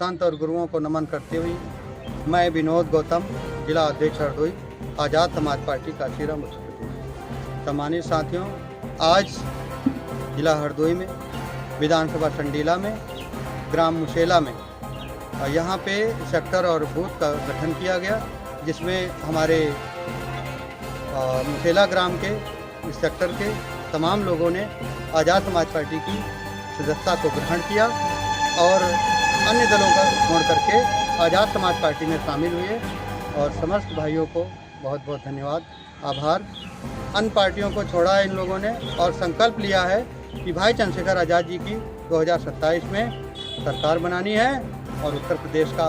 संत और गुरुओं को नमन करते हुए मैं विनोद गौतम, जिला अध्यक्ष हरदोई, आज़ाद समाज पार्टी काशीराम उत्तर प्रदेश। सम्मानित साथियों, आज जिला हरदोई में, विधानसभा संडीला में, ग्राम मुशेला में यहाँ पे सेक्टर और बूथ का गठन किया गया, जिसमें हमारे मुशेला ग्राम के इस सेक्टर के तमाम लोगों ने आज़ाद समाज पार्टी की सदस्यता को ग्रहण किया और अन्य दलों का छोड़ करके आज़ाद समाज पार्टी में शामिल हुए। और समस्त भाइयों को बहुत बहुत धन्यवाद, आभार। अन्य पार्टियों को छोड़ा है इन लोगों ने और संकल्प लिया है कि भाई चंद्रशेखर आज़ाद जी की 2027 में सरकार बनानी है और उत्तर प्रदेश का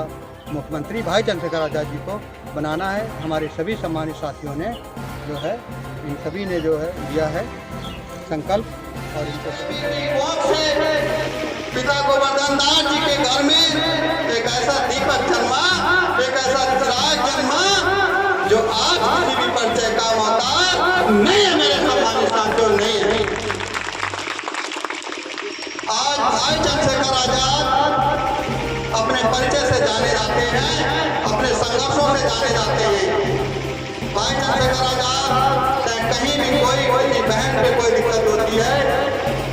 मुख्यमंत्री भाई चंद्रशेखर आज़ाद जी को बनाना है। हमारे सभी सम्मानित साथियों ने जो है, इन सभी ने जो है लिया है संकल्प। और इनको पिता गोवर्धन दास जी के घर में एक ऐसा दीपक जन्मा, एक ऐसा चिराग जन्मा जो आज किसी भी परिचय का मोहताज नहीं है। मेरे सम्मानित साथियों, नहीं है। आज भाई चंद्रशेखर आजाद अपने परिचय से जाने जाते हैं, अपने संघर्षों से जाने जाते हैं। भाई चंद्रशेखर आजाद चाहे कहीं भी कोई बहन पे कोई दिक्कत होती है,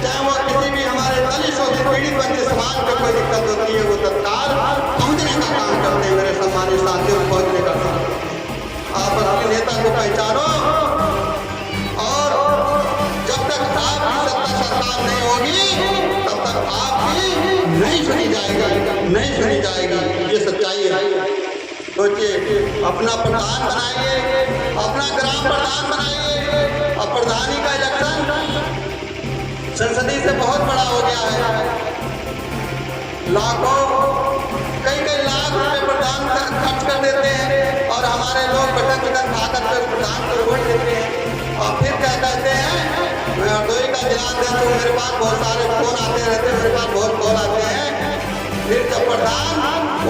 चाहे वो किसी भी हमारे दलित शोषित पीड़ित बच्चे समाज पे कोई दिक्कत होती है, वो तत्काल पहुंचने का काम करते हैं। मेरे सम्मानित साथियों, पहुंचने का काम। आप अपने नेता को पहचानो और जब तक आपकी सत्ता सरकार नहीं होगी तब तक आपकी नहीं सुनी जाएगी, नहीं सुनी जाएगी। ये सच्चाई है। सोचिए, अपना प्रधान बनाइए, अपना ग्राम प्रधान बनाइए। अब प्रधानी का इलेक्शन संसदीय से बहुत बड़ा हो गया है। लाखों, कई लाख रुपए प्रधान खर्च कर देते हैं और हमारे लोग बटन भागत कर प्रधान को वोट देते हैं। और फिर क्या कहते हैं, मैं हरदोई का जिला अध्यक्ष हूँ, मेरे पास बहुत सारे फोन आते रहते हैं, मेरे पास बहुत कॉल आते हैं। फिर जब प्रधान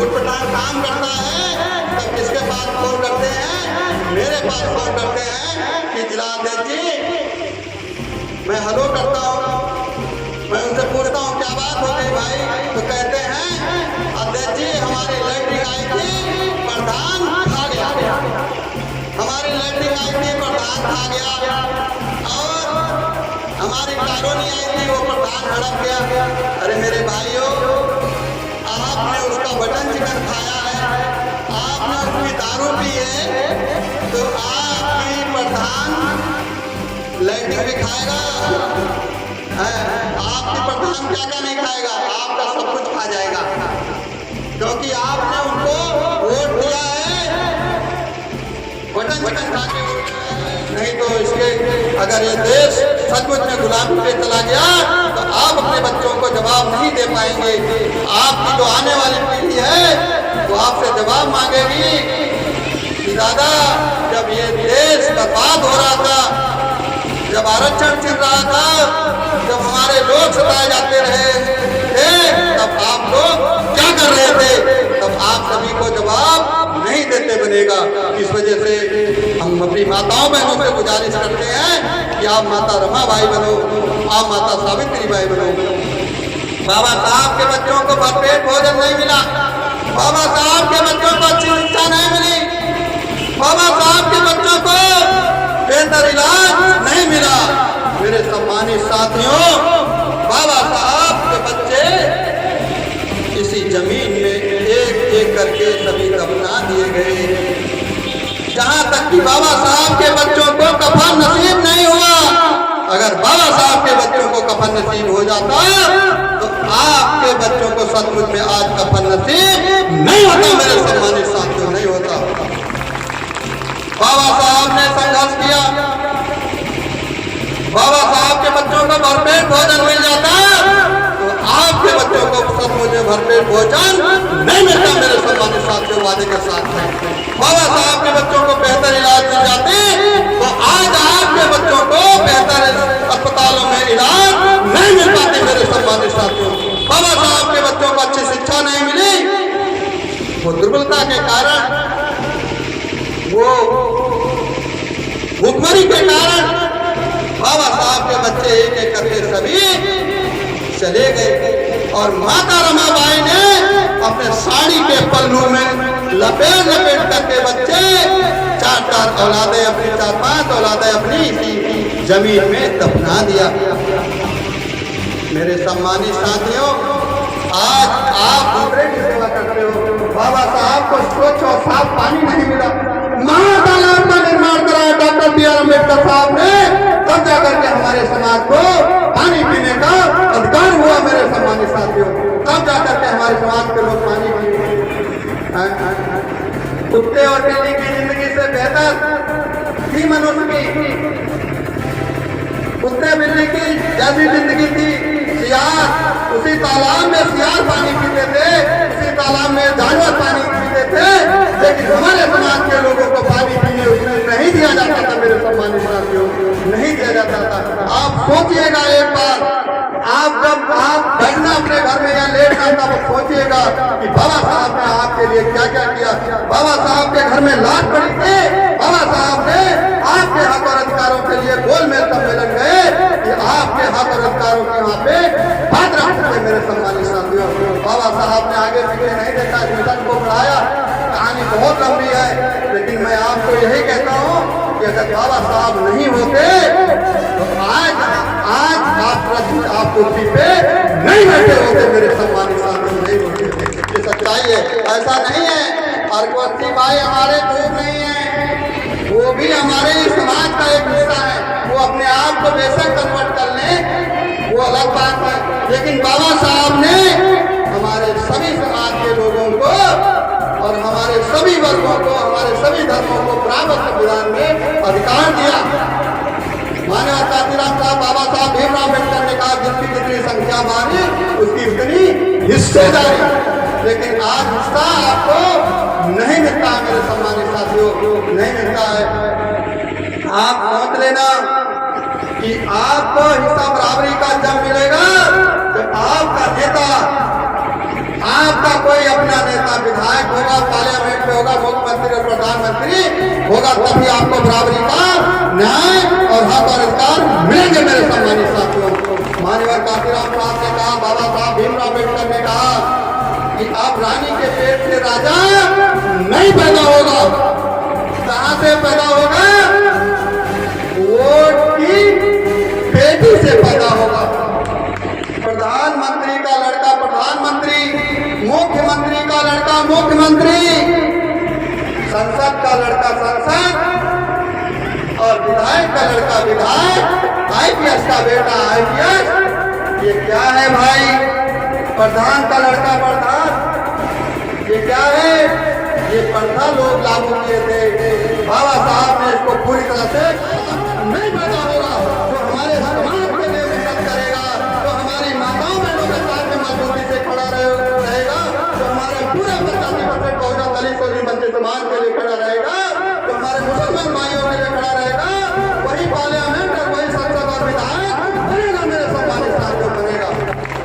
उठपटांग काम करता है तब किसके पास फोन करते हैं? मेरे पास फोन करते हैं कि जिला अध्यक्ष जी, मैं हेलो करता हूँ, मैं उनसे पूछता हूँ क्या बात हो गई भाई, तो कहते हैं अध्यक्ष जी हमारी लैट्रिन आई थी, प्रधान खा गया। हमारी लैट्रिन आई थी, प्रधान खा गया। और हमारी कॉलोनी आई थी, वो प्रधान हड़प गया। अरे मेरे भाइयों, आपने उसका बटन चिकन खाया है, आपने उसकी दारू पी है, तो आपकी प्रधान लैट्रिन भी खाएगा? आपकी प्रधान क्या क्या नहीं खाएगा? आपका सब कुछ खा जाएगा, क्योंकि आपने उनको वोट दिया है बटन चिकन खा के। नहीं तो इसके, अगर ये देश सचमुच में गुलामी पे चला गया तो आप अपने बच्चों को जवाब नहीं दे पाएंगे। आपकी जो आने वाली पीढ़ी है वो आपसे जवाब मांगेगी कि दादा, जब ये देश बर्बाद हो रहा था, जब आरक्षण चल रहा था, जब हमारे लोग सताए जाते रहे थे, तब आप लोग क्या कर रहे थे? तब आप सभी को जवाब नहीं देते बनेगा। इस वजह से हम अपनी माताओं बहनों से गुजारिश करते हैं कि आप माता रमाबाई बनो, आप माता सावित्रीबाई बनो। बाबा साहब के बच्चों को भरपेट भोजन नहीं मिला, बाबा साहब के बच्चों को अच्छी शिक्षा नहीं मिली, बाबा साहब के बच्चों को बेहतर इलाज नहीं मिला। मेरे सम्मानित साथियों, बाबा साहब के बच्चे इसी जमीन में एक एक करके सभी दफना दिए गए। जहां तक कि बाबा साहब के बच्चों को कफन नसीब नहीं हुआ। अगर बाबा साहब के बच्चों को कफन नसीब हो जाता तो आपके बच्चों को सचमुच में आज कफन नसीब नहीं होता। मेरे सम्मानित साथियों, नहीं होता। बाबा साहब ने संघर्ष किया, बाबा साहब के बच्चों को भरपेट भोजन मिल जाता तो आपके बच्चों को सचमुच में भरपेट भोजन नहीं मिलता। मेरे सम्मानित साथियों, वादे के साथ है। बाबा साहब के बच्चों को बेहतर इलाज मिल जाते तो आज आपके बच्चों को बेहतर अस्पतालों में इलाज नहीं मिल पाते। मेरे सम्मानित साथियों, बाबा साहब के बच्चों को अच्छी शिक्षा नहीं मिली, वो दुर्बलता के कारण, वो भूखमरी के कारण बाबा साहब के बच्चे एक एक करके सभी चले गए। और माता रमाबाई ने अपने साड़ी के पल्लू में लपेट लपेट करके बच्चे चार औलादे अपनी 4-5 औलादे अपनी जमीन में दफना दिया। मेरे सम्मानित साथियों, आज आप दूसरे की सेवा करते हो। बाबा साहब को स्वच्छ और साफ पानी नहीं मिला, महातालाब का निर्माण कराया डॉक्टर B.R. अम्बेडकर साहब ने, तब जाकर के हमारे समाज को पानी पीने का अधिकार हुआ। मेरे सम्मानित साथियों, तब जाकर के हमारे समाज के लोग पानी पीते। कुत्ते और बिल्ली की जिंदगी से बेहतर थी मनुष्य की। कुत्ते बिल्ली की जैसी जिंदगी थी, सियार उसी तालाब में सियार पानी पीते थे, उसी तालाब में जानवर पानी पीते थे, लेकिन हमारे समाज के लोगों को पानी पीने उसमें नहीं दिया जाता था। मेरे सम्मानित साथियों, नहीं दिया जाता था। आप सोचिएगा एक बार, आप जब आप बैठना अपने घर में या लेटना तब सोचिएगा कि बाबा साहब ने आपके लिए क्या क्या किया। बाबा साहब के घर में लाश पड़ी थी, बाबा साहब ने आपके हक और अधिकारों के लिए गोलमेज सम्मेलन गए कि आपके हक और अधिकारों के वहां पे बात रखते थे। मेरे सम्मानित साथियों, बाबा साहब ने आगे पीछे नहीं देखा, मिशन को बढ़ाया। कहानी बहुत लंबी है, लेकिन मैं आपको यही कहता हूँ कि अगर बाबा साहब नहीं होते तो आज आप कुर्सी पे नहीं बैठे होते। मेरे सम्मानित साथियों, नहीं होते। ये सच्चाई है, ऐसा नहीं है। अर्कवती बाई हमारे दूर नहीं है, वो भी हमारे समाज का एक हिस्सा है। वो अपने आप को बेशक कन्वर्ट कर ले, वो अलग बात है, लेकिन बाबा साहब ने हमारे सभी समाज के लोगों को और हमारे सभी वर्गों को, हमारे सभी धर्मों को बराबर संविधान में अधिकार दिया। माननीय कांशीराम साहब, बाबा साहब भीमराव अम्बेडकर ने कहा जिसकी जितनी संख्या मानी उसकी उतनी हिस्सेदारी, लेकिन आज हिस्सा आपको नहीं मिलता है। मेरे सम्मानित साथियों, नहीं मिलता है। आप सोच लेना कि आपको हिस्सा बराबरी का जब मिलेगा जब आपका नेता, आपका कोई अपना नेता विधायक होगा, पार्लियामेंट में होगा, मुख्यमंत्री और प्रधानमंत्री होगा, तभी आपको बराबरी का न्याय और हक और अधिकार मिलेंगे। मेरे सम्मानित साथियों, माननीय कांशीराम साहब ने कहा, बाबा साहब भीमराव अम्बेडकर ने कहा कि आप रानी के पेट से राजा नहीं पैदा होगा। कहां से पैदा होगा? वोट की पेटी से पैदा होगा। प्रधानमंत्री का लड़का प्रधानमंत्री, मुख्यमंत्री का लड़का मुख्यमंत्री, संसद का लड़का संसद और विधायक का लड़का विधायक, IPS का बेटा IPS। ये क्या है भाई? प्रधान का लड़का प्रधान, ये क्या है? ये प्रथा लोग लागू किए थे। बाबा साहब ने इसको पूरी तरह से नहीं पैदा होगा। जो हमारे समाज के लिए मेहनत करेगा, जो हमारी माताओं बहनों के साथ में मजबूती से खड़ा रहेगा, जो हमारे पूरे 85% बहुजन दलित और बच्चे समाज के लिए खड़ा रहेगा, जो हमारे मुसलमान भाइयों के लिए खड़ा रहेगा, वही पार्लियामेंट और वही संसद और विधायक बनेगा। मेरे सम्मानित साथियों, बनेगा।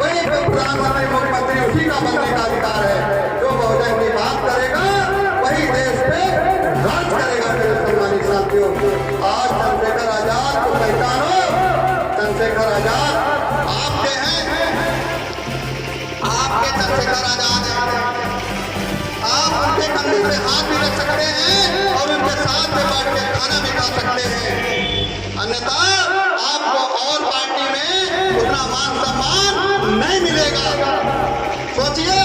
वही प्रधानमंत्री मुख्यमंत्री उसी का बनने का अधिकार है। जो बहुजन की बात करेगा वही देश पे राज करेगा। मेरे सम्मानित साथियों, आज चंद्रशेखर आजाद को पहचानो। चंद्रशेखर आजाद आपके हैं, आपके चंद्रशेखर आजाद हैं। आप उनके कंधे पे हाथ भी रख सकते हैं और उनके साथ में बैठ के खाना भी खा सकते हैं, अन्यथा आपको और पार्टी में उतना मान सम्मान नहीं मिलेगा। सोचिए,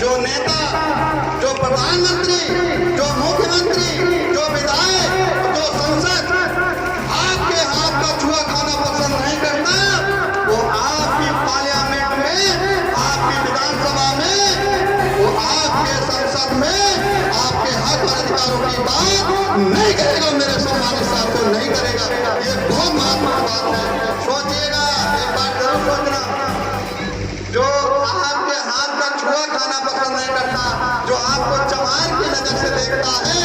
जो नेता, जो प्रधानमंत्री, जो मुख्यमंत्री, जो विधायक, जो संसद आपके हाथ का छुआ खाना पसंद नहीं करता, वो आपकी पार्लियामेंट में, आपकी विधानसभा में, वो आपके संसद में आपके हक और अधिकारों की बात नहीं करेगा। मेरे सम्मानित साथियों, नहीं करेगा। ये बहुत महत्वपूर्ण बात है। सोचिएगा, एक बात जरूर सोचना, जो आपके हाथ का छुआ खाना पसंद नहीं करता, जो आपको चमार की नजर से देखता है,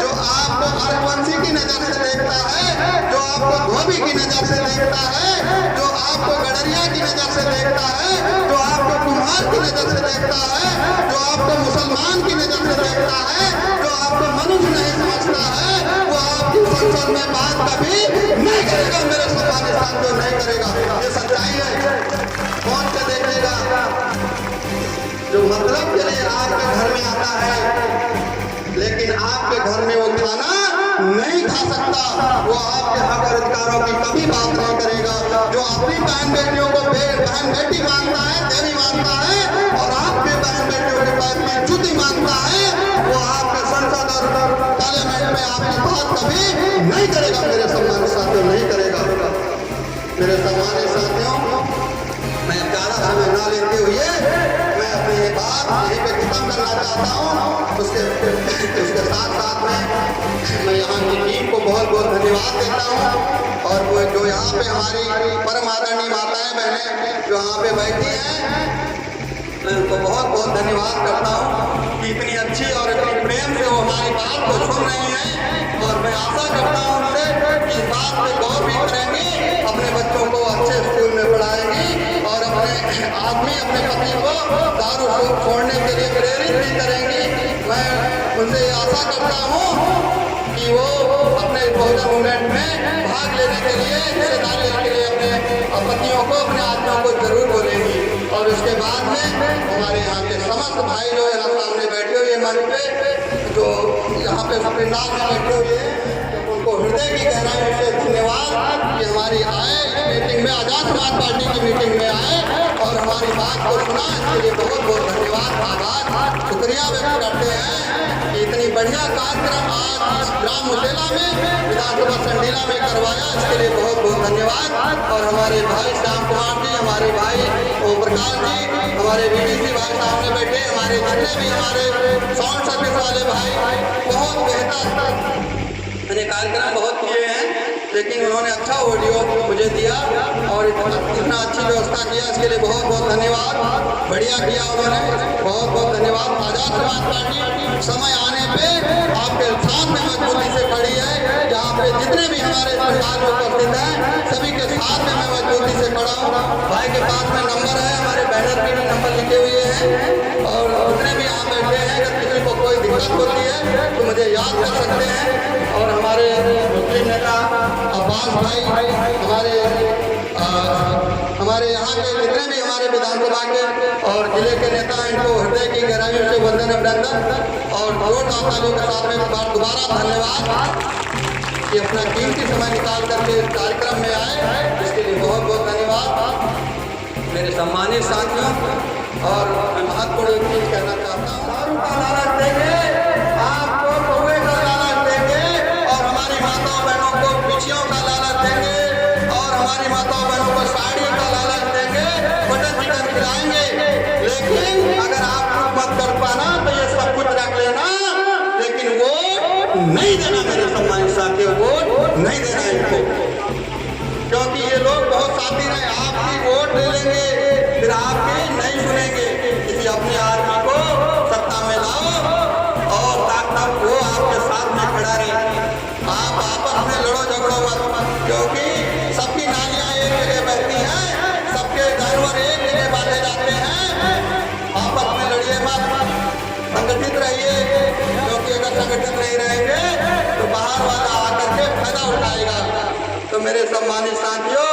जो आपको अर्कवंशी की नजर से देखता है, जो आपको धोबी की नजर से देखता है, जो आपको गडरिया की नजर से देखता है, जो आपको कुम्हार की नजर से देखता है, जो आपको मुसलमान की नजर से देखता है, जो आपको मनुष्य नहीं समझता है, वो आपकी संसद में बात कभी नहीं करेगा। मेरे सम्मानित साथियों, नहीं करेगा। ये सच्चाई है। कौन से देखेगा? आपके घर में वो खाना नहीं खा सकता, वो आपके हक और अधिकारों की कभी बात नहीं करेगा। जो अपनी बहन बेटियों को बहन बेटी मानता है, देवी मानता है, और आपके बहन बेटियों के पैर की जूती मानता है, वो आपके संसद और पार्लियामेंट में आपकी बात कभी नहीं करेगा। मेरे सम्मानित साथियों, नहीं करेगा। मेरे सम्मानित साथियों, मैं ज़्यादा समय ना लेते हुए मैं अपनी ये बात यहीं पे खत्म करना चाहता हूँ। उसके साथ साथ में मैं यहाँ की टीम को बहुत बहुत धन्यवाद देता हूँ, और वो जो यहाँ पे हमारी परम आदरणीय माताएं बहनें जो यहाँ पे बैठी हैं, मैं उनको बहुत बहुत धन्यवाद करता हूँ कि इतनी अच्छी और इतनी प्रेम से वो हमारी बात को सुन रही हैं। और मैं आशा करता हूँ उनसे कि इस बात पे गौर भी करेंगी, अपने बच्चों को अच्छे स्कूल में पढ़ाएंगी, और अपने आदमी अपने पति को दारू छोड़ने के लिए प्रेरित भी करेंगी। मैं उनसे आशा करता हूँ कि वो अपने बहुजन मूवमेंट में भाग लेने के लिए, हिस्सेदारी लेने के लिए अपने पतियों को, अपने आदमियों को जरूर बोलेंगी। और उसके बाद में हमारे यहाँ के समस्त भाई जो यहाँ सामने बैठे हुए मंच पे, जो यहाँ पे पिंडाल में बैठे हुए हैं, उनको हृदय की गहराई से धन्यवाद कि हमारी आए मीटिंग में, आजाद समाज पार्टी की मीटिंग में आए और हमारी बात को सुना। इसके लिए बहुत बहुत धन्यवाद, आभार, शुक्रिया व्यक्त करते हैं कि इतनी बढ़िया कार्यक्रम आज ग्राम मुटेला में, विधानसभा संडीला में करवाया। इसके लिए बहुत बहुत धन्यवाद। और हमारे भाई श्याम कुमार जी, हमारे भाई ओम प्रकाश जी, हमारे VDC भाई सामने बैठे, हमारे जितने भी हमारे साउंड सर्विस वाले भाई, बहुत बेहतर मैंने कार्यक्रम बहुत किए हैं, लेकिन उन्होंने अच्छा ऑडियो मुझे दिया और इतना अच्छी व्यवस्था किया। इसके लिए बहुत बहुत धन्यवाद, बढ़िया किया उन्होंने, बहुत बहुत धन्यवाद। आजाद समाज पार्टी समय आने पे आपके साथ में मजबूती से खड़ी है। जहाँ पे जितने भी हमारे सरकार में उपस्थित हैं, सभी के साथ में मैं मजबूती से खड़ा हूँ। भाई के पास में नंबर है, हमारे बैनर पे भी नंबर लिखे हुए हैं, और जितने भी यहाँ बैठे हैं, अगर किसी को कोई दिक्कत होती है तो मुझे याद कर सकते हैं। और हमारे मुस्लिम नेता अब्बास भाई, हमारे यहाँ के जितने भी हमारे विधानसभा के और जिले के नेता, इनको हृदय की गहराइयों से वंदन अभिनंदन और जोरदार तालियों के साथ में दोबारा धन्यवाद कि अपना कीमती समय निकाल करके इस कार्यक्रम में आए। इसके लिए बहुत बहुत धन्यवाद मेरे सम्मानित साथियों। और मैं महत्वपूर्ण एक चीज कहना चाहता हूँ, दारू का लालच देंगे, आपको कौवे का लालच देंगे, और हमारी माताओं बहनों को बिछियों का लालच देंगे, और हमारी माताओं बहनों को साड़ी का लालच देंगे, बटर चिकन खिलाएंगे। लेकिन अगर आप मत कर पाना तो ये सब कुछ रख लेना, लेकिन वोट नहीं देना मेरे सम्मानित साथियों, वोट नहीं देना इनको, क्योंकि ये लोग बहुत साथी हैं। आपकी वोट ले लेंगे, फिर आपकी नहीं सुनेंगे। किसी अपने आदमी को सत्ता में लाओ और ताकत वो आपके साथ में खड़ा रहे। आप आपस में लड़ो झगड़ो मत, क्योंकि सबकी नालियां एक जगह बहती हैं, सबके जानवर एक जगह बांधे जाते हैं। आपस में लड़िए मत, संगठित रहिए, क्योंकि अगर संगठित नहीं रहेंगे तो बाहर वाला आकर के फायदा उठाएगा। तो मेरे सम्मानित साथियों,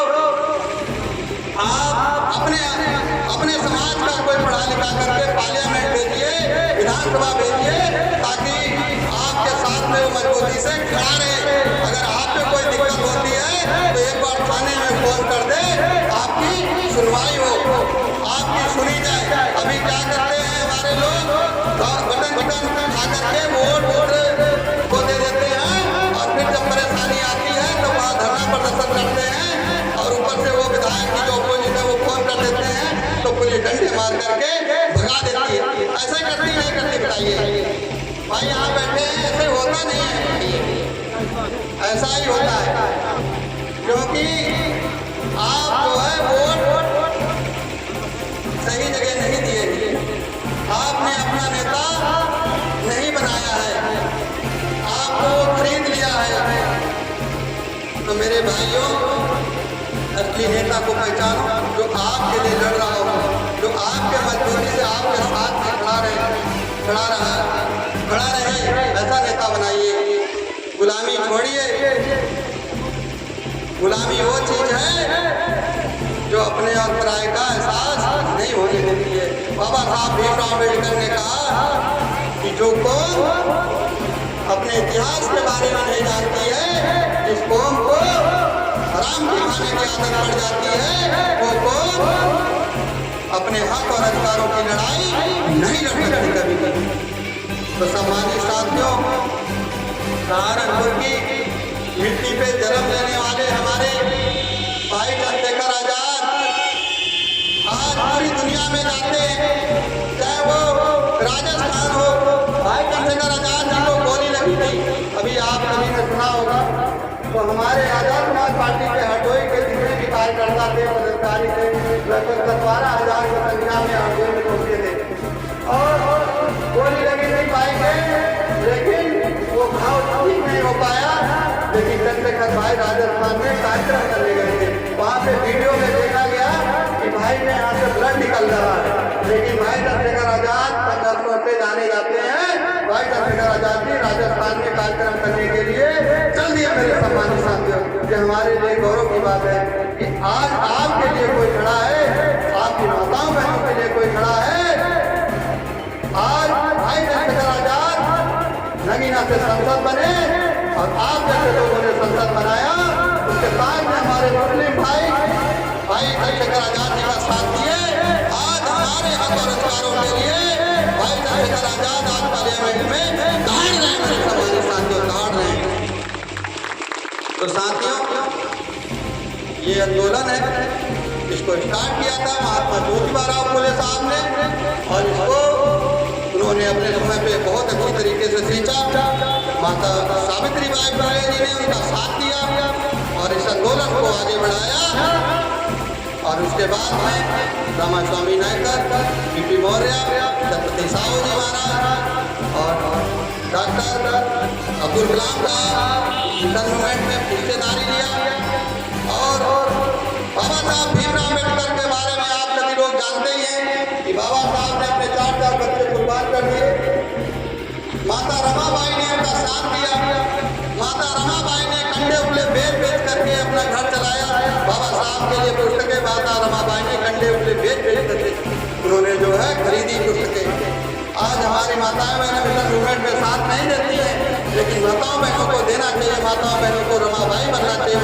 आप अपने समाज का कोई पढ़ा लिखा करके पार्लियामेंट भेजिए, विधानसभा भेजिए, ताकि आपके साथ में वो मजबूती से खड़ा रहे। अगर आप पे कोई दिक्कत होती है तो एक बार थाने में फोन कर दे, आपकी सुनवाई हो, आपकी सुनी जाए। अभी क्या करते हैं हमारे लोग, बटन खा करके वोट दूसरे को दे देते हैं, और फिर जब परेशानी आती है तो वहाँ धरना प्रदर्शन करते हैं, और ऊपर से वो विधायक की जो अपोजिट है वो फोन कर देते हैं तो पुलिस डंडे मार करके भगा देती है। ऐसे करती नहीं करती बताइए भाई, यहाँ बैठे हैं, ऐसे होता नहीं है, ऐसा ही होता है, क्योंकि आप जो है वोट सही जगह नहीं दिए, आपने अपना नेता नहीं बनाया है, आपको खरीद लिया है। तो मेरे भाइयों, असली नेता को पहचानो, जो आपके लिए लड़ रहा हो, जो आपके मजबूरी से आपके साथ में खड़ा रहे, ऐसा नेता बनाइए। गुलामी छोड़िए, गुलामी वो चीज है जो अपने और पराये का एहसास नहीं होने देती है। बाबा साहब भीमराव अम्बेडकर ने कहा कि जो कौम अपने इतिहास के बारे में नहीं जानती है, जिस कौम को हराम के खाने की आदत पड़ जाती है, वो कौम अपने हक और अधिकारों की लड़ाई नहीं लड़ सकती कभी कभी। तो सम्मानित साथियों, सहारनपुर की मिट्टी पे जन्म लेने वाले हमारे भाई चंद्रशेखर आजाद आज पूरी दुनिया में जाते हैं, चाहे वो राजस्थान हो। भाई चंद्रशेखर आजाद जी को गोली लगी थी, अभी आप सभी ने सुना होगा। तो हमारे आजाद समाज पार्टी के हरदोई के जितने भी कार्यकर्ता थे, पदाधिकारी थे, लगभग 12,000 की संख्या में हरदोई में पहुंचे थे और गोली लगी थी भाई के, लेकिन वो घाव ठीक नहीं हो पाया। लेकिन चंद्रशेखर भाई राजस्थान में कार्यक्रम करने गए थे, वहाँ पे वीडियो में देखा गया कि भाई में यहाँ से ब्लड निकल रहा है, लेकिन भाई चंद्रशेखर आजाद संघर्षों से जाने जाते हैं। भाई चंद्रशेखर आजाद जी राजस्थान में कार्यक्रम करने के लिए चल दिए। मेरे सम्मानित साथियों, ये हमारे लिए गौरव की बात है कि आज आपके लिए कोई खड़ा है, आपकी माताओं बहनों के लिए कोई खड़ा है। आज भाई चंद्रशेखर आजाद नगीना से सांसद बने और आप जैसे लोगों ने संसद बनाया, उसके बाद में हमारे मुस्लिम भाई चंद्रशेखर आजाद जी का साथ दिए। आज हमारे हक और अधिकारों के लिए भाई चंद्रशेखर आजाद आज पार्लियामेंट में दौड़ रहे हैं। मेरे सम्मानित साथियों, दौड़ रहे हैं। तो साथियों, ये आंदोलन है, इसको स्टार्ट किया था महात्मा ज्योतिबा फुले साहब ने और इसको उन्होंने अपने समय पे बहुत अच्छी तरीके से सींचा। माता सावित्रीबाई फुले जी ने उनका साथ दिया और इस आंदोलन को आगे बढ़ाया। और उसके बाद में रामास्वामी नायकर, पीपी मौर्य, छत्रपति साहू जी महाराज और डॉक्टर अब्दुल कलाम का मिशन मूवमेंट में हिस्सेदारी लिया। और बाबा साहब भीमराव अम्बेडकर के बारे में आप सभी लोग जानते ही हैं कि बाबा साहब ने अपने 4 बच्चे कुर्बान कर दिए। माता रमाबाई ने उनका साथ दिया। माता रमाबाई ने कंडे उपले बेच करके अपना घर चलाया। बाबा साहब के लिए पुस्तकें माता रमाबाई ने कंडे उपले बेच करके उन्होंने जो है खरीदी पुस्तकें। आज हमारी माताएं बहनें मिशन मूवमेंट में साथ नहीं देती हैं, लेकिन माताओं बहनों को देना चाहिए। माताओं बहनों को रमाबाई बनना चाहिए,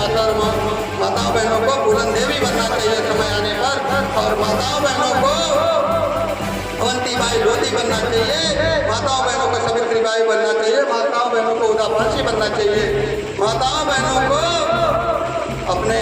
माताओं बहनों को फूलन देवी बनना चाहिए समय आने पर, और माताओं बहनों को अवंतीबाई लोधी बनना चाहिए। माताओं बहनों को सावित्रीबाई बनना चाहिए। माताओं बहनों को उदा फांसी बनना चाहिए। माताओं बहनों को अपने